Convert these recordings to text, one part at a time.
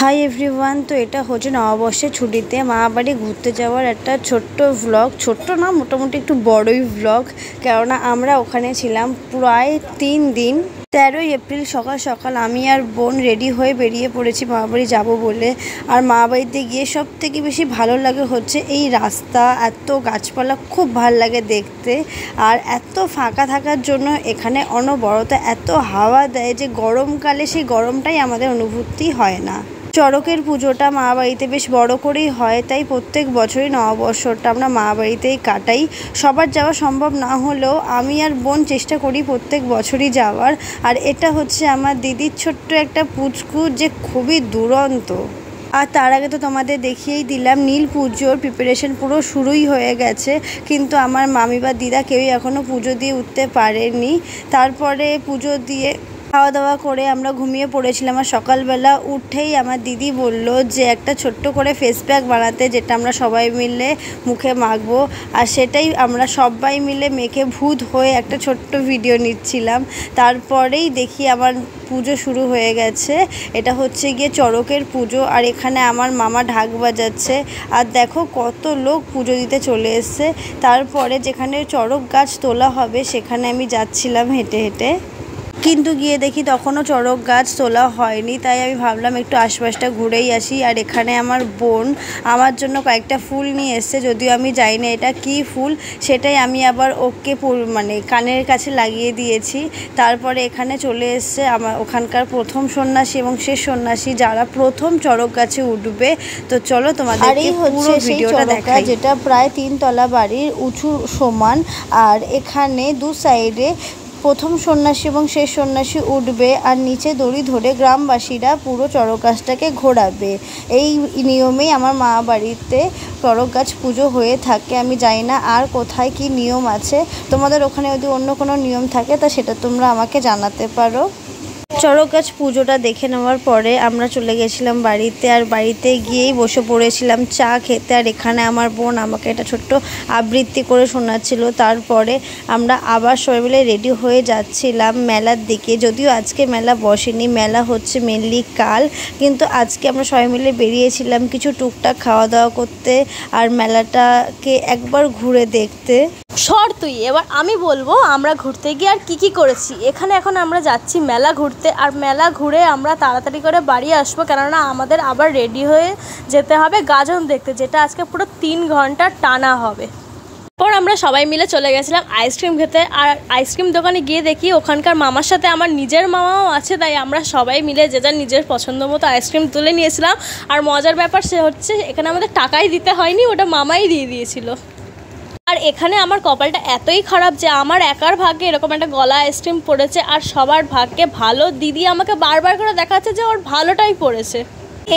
Hi everyone. তো এটা হচ্ছে নববর্ষের ছুটিতে মামাবাড়ি ঘুরতে যাওয়ার একটা ছোট্ট ভ্লগ। ছোট্ট না, মোটামুটি একটু বড়ই ভ্লগ, কেননা আমরা ওখানে ছিলাম প্রায় 3 দিন। 13ই এপ্রিল সকাল সকাল আমি আর বোন রেডি হয়ে বেরিয়ে পড়েছি মামাবাড়ি যাব বলে। আর মামাবাড়িতে গিয়ে সব থেকে বেশি ভালো লাগে হচ্ছে এই রাস্তা, এত গাছপালা খুব ভালো লাগে দেখতে। আর এত ফাঁকা থাকার জন্য এখানে অনবরত এত হাওয়া দেয় যে গরমকালে সেই গরমটাই আমাদের অনুভূতি হয় না। চড়কের পুজোটা মামাবাড়িতে বেশ বড় করেই হয়, তাই প্রত্যেক বছরই নববর্ষটা আমরা মামাবাড়িতেই কাটাই। সবার যাওয়া সম্ভব না হলেও আমি আর বোন চেষ্টা করি প্রত্যেক বছরই যাওয়ার। আর এটা হচ্ছে আমার দিদির ছোট্ট একটা পুচকু, যে খুবই দুরন্ত। আর তার আগে তো তোমাদের দেখিয়েই দিলাম নীল পুজোর প্রিপারেশন পুরো শুরুই হয়ে গেছে, কিন্তু আমার মামি বা দিদা কেউই এখনও পুজো দিয়ে উঠতে পারেনি। তারপরে পুজো দিয়ে খাওয়া দাওয়া করে আমরা ঘুমিয়ে পড়েছিলাম। আর সকালবেলা উঠেই আমার দিদি বলল যে একটা ছোট্ট করে ফেস প্যাক বানাতে, যেটা আমরা সবাই মিলে মুখে মাখবো। আর সেটাই আমরা সবাই মিলে মেখে ভূত হয়ে একটা ছোট্ট ভিডিও নিচ্ছিলাম। তারপরেই দেখি আমার পুজো শুরু হয়ে গেছে। এটা হচ্ছে গিয়ে চড়কের পুজো, আর এখানে আমার মামা ঢাক বাজাচ্ছে। আর দেখো কত লোক পুজো দিতে চলে এসছে। তারপরে যেখানে চড়ক গাছ তোলা হবে সেখানে আমি যাচ্ছিলাম হেঁটে হেঁটে, কিন্তু গিয়ে দেখি তখনও চড়ক গাছ তোলা হয়নি। তাই আমি ভাবলাম একটু আশপাশটা ঘুরেই আসি। আর এখানে আমার বোন আমার জন্য কয়েকটা ফুল নিয়ে এসছে, যদিও আমি জানি না এটা কী ফুল। সেটাই আমি আবার ওকে মানে কানের কাছে লাগিয়ে দিয়েছি। তারপরে এখানে চলে এসছে আমার ওখানকার প্রথম সন্ন্যাসী এবং শেষ সন্ন্যাসী, যারা প্রথম চড়ক গাছে উঠবে। তো চলো তোমাদেরকে পুরো ভিডিওটা দেখাই। যেটা প্রায় 3 তলা বাড়ির উঁচু সমান। আর এখানে দু সাইডে প্রথম সন্ন্যাসী এবং শেষ সন্ন্যাসী উঠবে, আর নিচে দড়ি ধরে গ্রামবাসীরা পুরো চড়ক গাছটাকে ঘোরাবে। এই নিয়মেই আমার মা বাড়িতে চড়ক গাছ পুজো হয়ে থাকে। আমি জানি না আর কোথায় কি নিয়ম আছে, তোমাদের ওখানে যদি অন্য কোনো নিয়ম থাকে তা সেটা তোমরা আমাকে জানাতে পারো। চড়ক গাছ পুজোটা দেখে নেওয়ার পরে আমরা চলে গেছিলাম বাড়িতে। আর বাড়িতে গিয়েই বসে পড়েছিলাম চা খেতে। আর এখানে আমার বোন আমাকে একটা ছোট্ট আবৃত্তি করে শোনাচ্ছিল। তারপরে আমরা আবার সবাই মিলে রেডি হয়ে যাচ্ছিলাম মেলার দিকে। যদিও আজকে মেলা বসেনি, মেলা হচ্ছে মেনলি কাল, কিন্তু আজকে আমরা সবাই মিলে বেরিয়েছিলাম কিছু টুকটাক খাওয়া দাওয়া করতে আর মেলাটাকে একবার ঘুরে দেখতে। সর তুই, এবার আমি বলবো আমরা ঘুরতে গিয়ে আর কি করেছি। এখানে এখন আমরা যাচ্ছি মেলা ঘুরতে, আর মেলা ঘুরে আমরা তাড়াতাড়ি করে বাড়ি আসবো, কেননা আমাদের আবার রেডি হয়ে যেতে হবে গাজন দেখতে, যেটা আজকে পুরো 3 ঘন্টা টানা হবে। পর আমরা সবাই মিলে চলে গেছিলাম আইসক্রিম খেতে। আর আইসক্রিম দোকানে গিয়ে দেখি ওখানকার মামার সাথে আমার নিজের মামাও আছে, তাই আমরা সবাই মিলে যে যার নিজের পছন্দ মতো আইসক্রিম তুলে নিয়েছিলাম। আর মজার ব্যাপার সে হচ্ছে এখানে আমাদের টাকাই দিতে হয়নি, ওটা মামাই দিয়ে দিয়েছিল। আর এখানে আমার কপালটা এতই খারাপ যে আমার একার ভাগ্যে এরকম একটা গলা আইসক্রিম পড়েছে, আর সবার ভাগ্যে ভালো। দিদি আমাকে বারবার করে দেখাচ্ছে যে ওর ভালোটাই পড়েছে।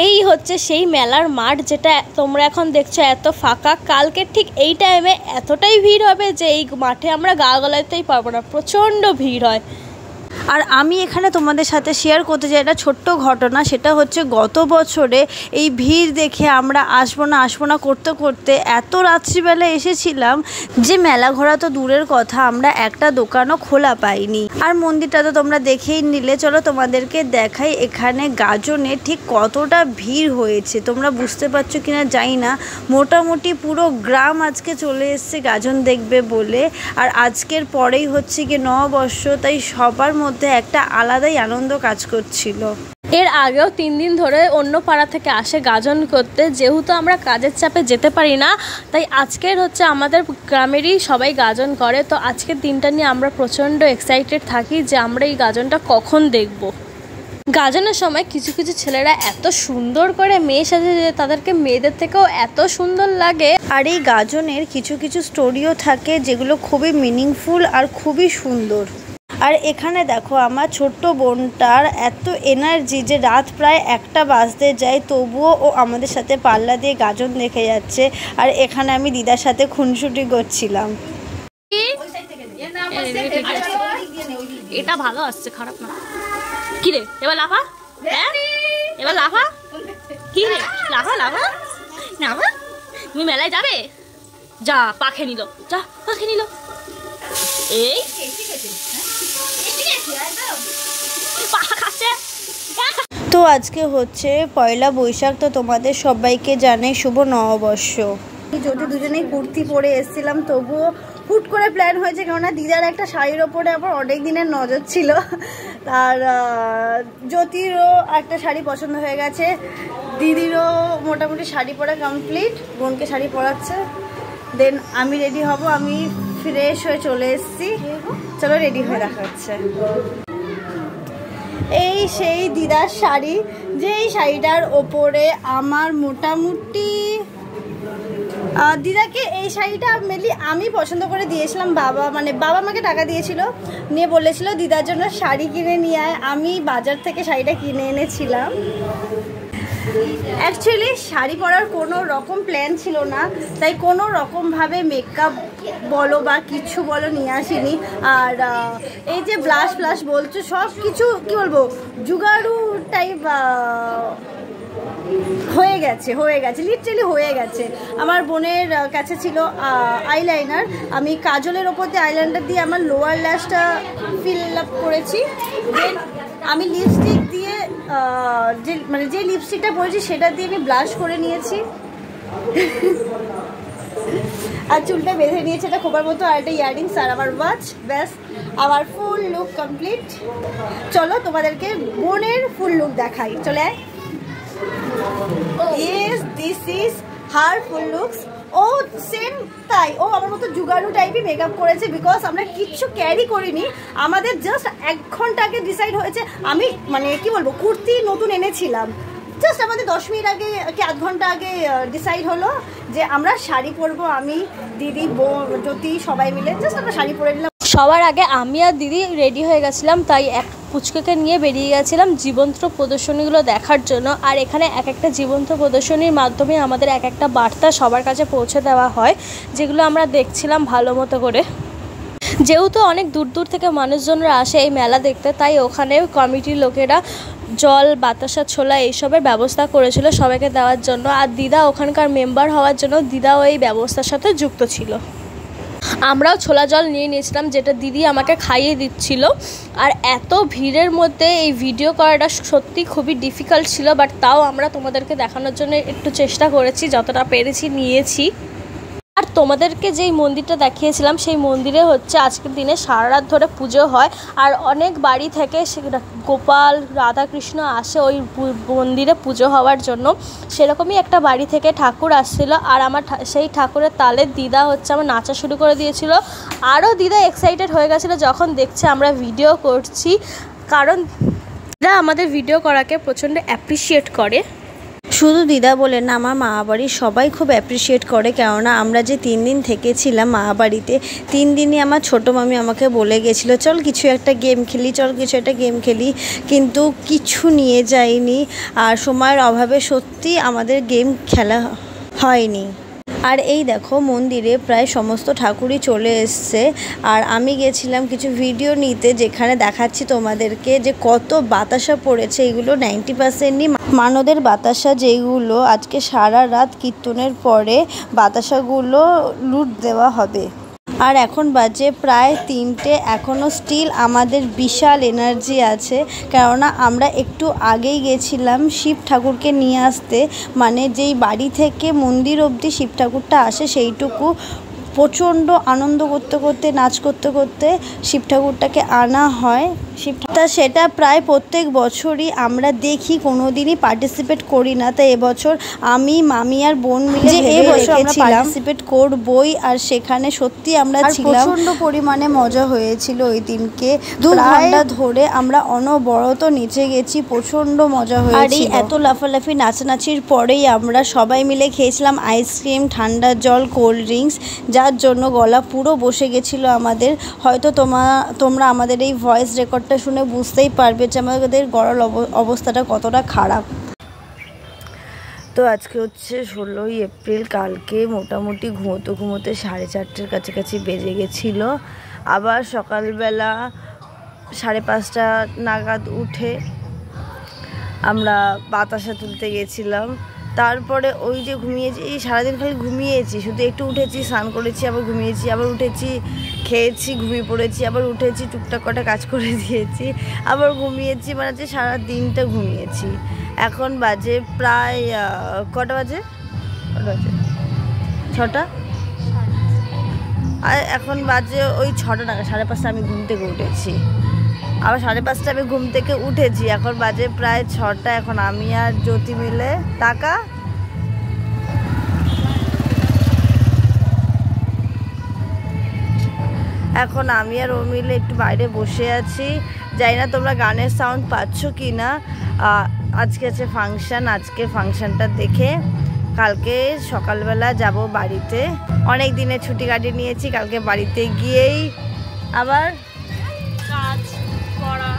এই হচ্ছে সেই মেলার মাঠ, যেটা তোমরা এখন দেখছো এত ফাঁকা। কালকে ঠিক এই টাইমে এতটাই ভিড় হবে যে এই মাঠে আমরা গা গলাতেই পারবো না, প্রচণ্ড ভিড় হয়। আর আমি এখানে তোমাদের সাথে শেয়ার করতে চাই একটা ছোট্ট ঘটনা। সেটা হচ্ছে গত বছরে এই ভিড় দেখে আমরা আসবো না করতে করতে এত রাত্রিবেলা এসেছিলাম যে মেলা ঘোরা তো দূরের কথা, আমরা একটা দোকানও খোলা পাইনি। আর মন্দিরটা তো তোমরা দেখেই নিলে। চলো তোমাদেরকে দেখাই এখানে গাজনে ঠিক কতটা ভিড় হয়েছে। তোমরা বুঝতে পারছো কিনা জানি না, মোটামুটি পুরো গ্রাম আজকে চলে এসছে গাজন দেখবে বলে। আর আজকের পরেই হচ্ছে গিয়ে নববর্ষ, তাই সবার মধ্যে একটা আলাদাই আনন্দ কাজ করছিল। এর আগেও 3 দিন ধরে অন্য পাড়া থেকে আসে গাজন করতে, যেহেতু আমরা কাজের চাপে যেতে পারি না, তাই আজকের হচ্ছে আমাদের গ্রামেরই সবাই গাজন করে। তো আজকের দিনটা নিয়ে আমরা প্রচণ্ড এক্সাইটেড থাকি যে আমরা এই গাজনটা কখন দেখব। গাজনের সময় কিছু কিছু ছেলেরা এত সুন্দর করে মেয়ে সাজে যে তাদেরকে মেয়েদের থেকেও এত সুন্দর লাগে। আর এই গাজনের কিছু কিছু স্টোরিও থাকে যেগুলো খুবই মিনিংফুল আর খুবই সুন্দর। আর এখানে দেখো আমার ছোট্ট বোনটার এত এনার্জি যে রাত প্রায় 1টা বাজতে যায়, তবুও ও আমাদের সাথে পাল্লা দিয়ে গাজন দেখে যাচ্ছে। আর এখানে আমি দিদার সাথে খুনসুটি করছিলাম। এটা ভালো আসছে, খারাপ না। কি রে এবার লাফা, এবার লাফা। কি রে লাফা লাফা লাফা। তুমি মেলায় যাবে? যা পাখে নিল, যা পাখে নিল। এই তো তো আজকে হচ্ছে পয়লা বৈশাখ, তো তোমাদের সবাইকে জানাই শুভ নববর্ষ। যদি দুজনেই কুর্তি পরে এসেছিলাম, তবুও হুট করে প্ল্যান হয়েছে, কেননা দিদার একটা শাড়ির ওপরে আমার অনেক দিনের নজর ছিল। আর জ্যোতিরও একটা শাড়ি পছন্দ হয়ে গেছে, দিদিরও মোটামুটি শাড়ি পরা কমপ্লিট, বোনকে শাড়ি পরাচ্ছে। দেন আমি রেডি হব, আমি ফ্রেশ হয়ে চলে এসেছি, চলো রেডি হয়ে দেখা হচ্ছে। এই সেই দিদার শাড়ি, যেই শাড়িটার ওপরে আমার মোটামুটি দিদাকে এই শাড়িটা মেনলি আমি পছন্দ করে দিয়েছিলাম। বাবা আমাকে টাকা দিয়েছিল, নিয়ে বলেছিল দিদার জন্য শাড়ি কিনে নিয়ে আয়। আমি বাজার থেকে শাড়িটা কিনে এনেছিলাম। অ্যাকচুয়ালি শাড়ি পরার কোনো রকম প্ল্যান ছিল না, তাই কোনো রকমভাবে মেকআপ বলো বা কিছু বলো নিয়ে আসিনি। আর এই যে ব্লাশ ফ্লাশ বলছো, সব কিছু কী বলবো, জুগাড়ু টাইপ হয়ে গেছে লিটারালি হয়ে গেছে। আমার বোনের কাছে ছিল আইলাইনার, আমি কাজলের ওপর দিয়ে আইলাইনার দিয়ে আমার লোয়ার ল্যাশটা ফিল আপ করেছি। দেন আমি লিপস্টিক দিয়ে যে লিপস্টিকটা পরেছি সেটা দিয়ে আমি ব্লাশ করে নিয়েছি। আর চুলটা বেঁধে নিয়েছে এটা খোবার মতো, আর একটা ইয়াররিংস আর আমার ওয়াচ, ব্যাস আমার ফুল লুক কমপ্লিট। চলো তোমাদেরকে বোনের ফুল লুক দেখাই, চলে। Yes, this is her full looks. ও সেম তাই, ও আমার মতো জুগাড়ু টাইপই মেকআপ করেছে, বিকজ আমরা কিচ্ছু ক্যারি করিনি। আমাদের জাস্ট 1 ঘন্টা আগে ডিসাইড হয়েছে। আমি কি বলবো, কুর্তি নতুন এনেছিলাম, জাস্ট আমাদের 10 মিনিট আগে কি 1 ঘন্টা আগে ডিসাইড হলো যে আমরা শাড়ি পরবো। আমি, দিদি, জ্যোতি সবাই মিলে জাস্ট আমরা শাড়ি পরে নিলাম। সবার আগে আমি আর দিদি রেডি হয়ে গেছিলাম, তাই এক পুচকাকে নিয়ে বেরিয়ে গেছিলাম জীবন্ত প্রদর্শনীগুলো দেখার জন্য। আর এখানে এক একটা জীবন্ত প্রদর্শনীর মাধ্যমে আমাদের এক একটা বার্তা সবার কাছে পৌঁছে দেওয়া হয়, যেগুলো আমরা দেখছিলাম ভালো মতো করে। যেহেতু অনেক দূর দূর থেকে মানুষজনরা আসে এই মেলা দেখতে, তাই ওখানে কমিটির লোকেরা জল, বাতাসা, ছোলা এইসবের ব্যবস্থা করেছিল সবাইকে দেওয়ার জন্য। আর দিদা ওখানকার মেম্বার হওয়ার জন্য দিদাও এই ব্যবস্থার সাথে যুক্ত ছিল। আমরাও ছোলা জল নিয়ে নিয়েছিলাম, যেটা দিদি আমাকে খাইয়ে দিচ্ছিল। আর এত ভিড়ের মধ্যে এই ভিডিও করাটা সত্যি খুবই ডিফিকাল্ট ছিল, বাট তাও আমরা তোমাদেরকে দেখানোর জন্য একটু চেষ্টা করেছি, যতটা পেরেছি নিয়েছি। আর তোমাদেরকে যেই মন্দিরটা দেখিয়েছিলাম, সেই মন্দিরে হচ্ছে আজকের দিনে সারা রাত ধরে পুজো হয়। আর অনেক বাড়ি থেকে গোপাল, রাধাকৃষ্ণ আসে ওই মন্দিরে পুজো হওয়ার জন্য। সেরকমই একটা বাড়ি থেকে ঠাকুর আসছিল, আর আমার সেই ঠাকুরের তালে দিদা হচ্ছে আমার নাচা শুরু করে দিয়েছিল। আরও দিদা এক্সাইটেড হয়ে গেছিলো যখন দেখছে আমরা ভিডিও করছি, কারণ দিদা আমাদের ভিডিও করাকে প্রচণ্ড অ্যাপ্রিসিয়েট করে। শুধু দিদা বলে না, আমার মা বাড়ির সবাই খুব অ্যাপ্রিসিয়েট করে, কেননা আমরা যে 3 দিন থেকেছিলাম মা বাড়িতে, 3 দিনই আমার ছোটো মামি আমাকে বলে গেছিলো চল কিছু একটা গেম খেলি, কিন্তু কিছু নিয়ে যাইনি। আর সময়ের অভাবে সত্যি আমাদের গেম খেলা হয়নি। আর এই দেখো মন্দিরে প্রায় সমস্ত ঠাকুরই চলে এসছে, আর আমি গেছিলাম কিছু ভিডিও নিতে, যেখানে দেখাচ্ছি তোমাদেরকে যে কত বাতাসা পড়েছে। এগুলো 90%ই মানদের বাতাসা, যেগুলো আজকে সারা রাত কীর্তনের পরে বাতাসাগুলো লুট দেওয়া হবে। আর এখন বাজে প্রায় 3টে, এখনও স্টিল আমাদের বিশাল এনার্জি আছে, কেননা আমরা একটু আগেই গেছিলাম শিব ঠাকুরকে নিয়ে আসতে। যেই বাড়ি থেকে মন্দির অবধি শিব ঠাকুরটা আসে, সেইটুকু প্রচণ্ড আনন্দ করতে করতে, নাচ করতে করতে শিব ঠাকুরটাকে আনা হয়। সেটা প্রায় প্রত্যেক বছরই আমরা দেখি, কোনোদিনই পার্টিসিপেট করি না। তাই এবছর আমি, মামি আর বোন মিলে পার্টিসিপেট করবই। আর সেখানে সত্যি আমরা ছিলাম, প্রচণ্ড পরিমাণে মজা হয়েছিল ওই দিনকে। 2 ঘন্টা ধরে আমরা অনবরত নেচে গেছি, প্রচণ্ড মজা হয়েছিল। আর এই এত লাফালাফি নাচানাচির পরেই আমরা সবাই মিলে খেয়েছিলাম আইসক্রিম, ঠান্ডা জল, কোল্ড ড্রিঙ্কস, যার জন্য গলা পুরো বসে গেছিলো আমাদের। হয়তো তোমরা আমাদের এই ভয়েস রেকর্ডটা শুনে বুঝতেই পারবে যে আমাদের গলার অবস্থাটা কতটা খারাপ। তো আজকে হচ্ছে 16ই এপ্রিল, কালকে মোটামুটি ঘুমোতে 4:30টার কাছাকাছি বেজে গেছিলো। আবার সকালবেলা 5:30 নাগাদ উঠে আমরা বাতাসা তুলতে গেছিলাম। তারপরে ওই যে ঘুমিয়েছি, সারাদিন খালি ঘুমিয়েছি, শুধু একটু উঠেছি, স্নান করেছি, আবার ঘুমিয়েছি, আবার উঠেছি, খেয়েছি, ঘুমিয়ে পড়েছি, আবার উঠেছি, টুকটাক কটা কাজ করে দিয়েছি, আবার ঘুমিয়েছি, মানে হচ্ছে সারা দিনটা ঘুমিয়েছি। এখন বাজে প্রায় কটা বাজে 6টা, আর এখন বাজে ওই 6টা টাকা, 5:30 আমি ঘুম থেকে উঠেছি, আবার 5:30 আমি ঘুম থেকে উঠেছি, এখন বাজে প্রায় 6টা। এখন আমি আর জ্যোতি মিলে টাকা এখন আমি আর ও মিলে একটু বাইরে বসে আছি। জানি না তোমরা গানের সাউন্ড পাচ্ছ কি না। আজকে আছে ফাংশান, আজকে ফাংশানটা দেখে কালকে সকালবেলা যাব বাড়িতে। অনেক দিনের ছুটি কাটিয়ে নিয়েছি, কালকে বাড়িতে গিয়েই আবার কাজ পড়া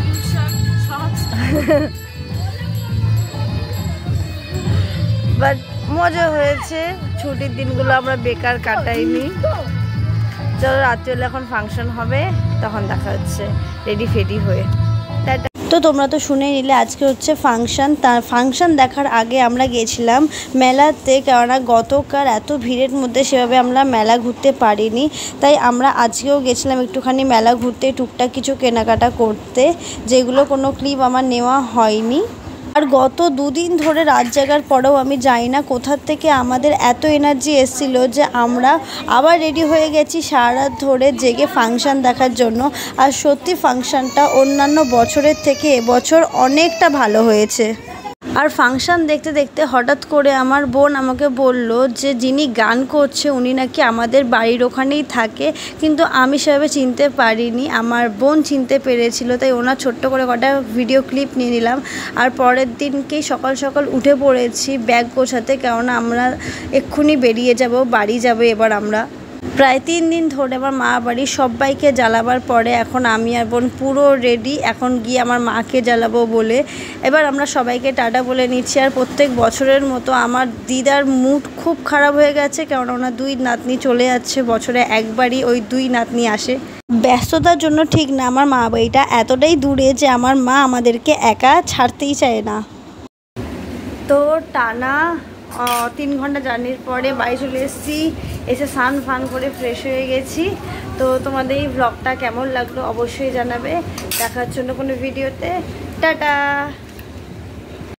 টিউশন সব বাট মজা হয়েছে, ছুটির দিনগুলো আমরা বেকার কাটাইনি। চলো রাত্রিবেলা এখন ফাংশন হবে, তখন দেখা হচ্ছে রেডি ফেডি হয়ে। তো তোমরা তো শুনেই নিলে আজকে হচ্ছে ফাংশান। তার ফাংশান দেখার আগে আমরা গিয়েছিলাম মেলাতে, কেননা গতকাল এত ভিড়ের মধ্যে সেভাবে আমরা মেলা ঘুরতে পারিনি, তাই আমরা আজকেও গেছিলাম একটুখানি মেলা ঘুরতে, টুকটাক কিছু কেনাকাটা করতে, যেগুলো কোনো ক্লিপ আমার নেওয়া হয়নি। আর গত 2 দিন ধরে রাত জাগার পরেও আমি জানি না কোথা থেকে আমাদের এত এনার্জি এসেছিলো যে আমরা আবার রেডি হয়ে গেছি সারা রাত ধরে জেগে ফাংশান দেখার জন্য। আর সত্যি ফাংশানটা অন্যান্য বছরের থেকে এবছর অনেকটা ভালো হয়েছে। আর ফাংশান দেখতে দেখতে হঠাৎ করে আমার বোন আমাকে বলল যে যিনি গান করছে উনি নাকি আমাদের বাড়ির ওখানেই থাকে, কিন্তু আমি সেভাবে চিনতে পারিনি, আমার বোন চিনতে পেরেছিল, তাই ওনার ছোট্ট করে কটা ভিডিও ক্লিপ নিয়ে নিলাম। আর পরের দিনকেই সকাল সকাল উঠে পড়েছি ব্যাগ গোছাতে, কেননা আমরা এক্ষুনি বেরিয়ে যাব, বাড়ি যাব এবার আমরা। প্রায় 3 দিন ধরে আমার মা বাড়ির সবাইকে জ্বালাবার পরে এখন আমি আর বোন পুরো রেডি, এখন গিয়ে আমার মাকে জ্বালাবো বলে এবার আমরা সবাইকে টাটা বলে নিচ্ছি। আর প্রত্যেক বছরের মতো আমার দিদার মুড খুব খারাপ হয়ে গেছে, কেননা ওনার 2 নাতনি চলে যাচ্ছে, বছরে একবারই ওই 2 নাতনি আসে। ব্যস্ততার জন্য ঠিক না, আমার মা বাড়িটা এতটাই দূরে যে আমার মা আমাদেরকে একা ছাড়তেই চায় না। তো টানা 3 ঘন্টা জার্নির পরে বাড়ি চলে এসেছি, এসে স্নান ফান করে ফ্রেশ হয়ে গেছি। তো তোমাদের এই ব্লগটা কেমন লাগলো অবশ্যই জানাবে। দেখার জন্য কোনো ভিডিওতে টাটা।